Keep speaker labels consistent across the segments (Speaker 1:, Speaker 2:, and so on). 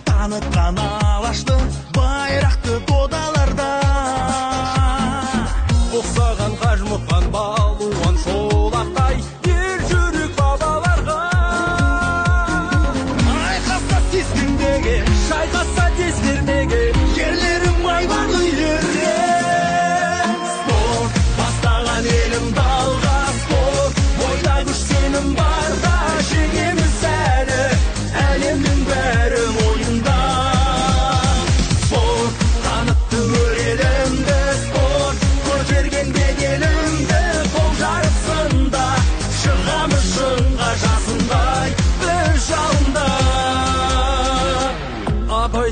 Speaker 1: Танытқан алашты байрақты додаларда ұқсаған қажымұқан балуан шолақтай ер жүрек бабаларға айқаса сескендеген шайқаса тескермеген ерлерім айбарлы ерлер спорт бастаған елім далға спорт бойда күш сенім барда жеңеміз әлі әлемнің бәрі мойында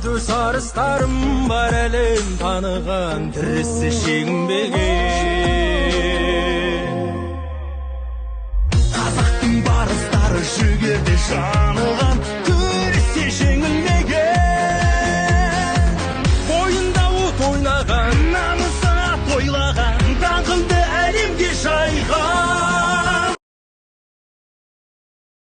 Speaker 1: төс арыстарым бар әлем таныған тірісі шегінбеген қазақтың барыстары жігерде жаныған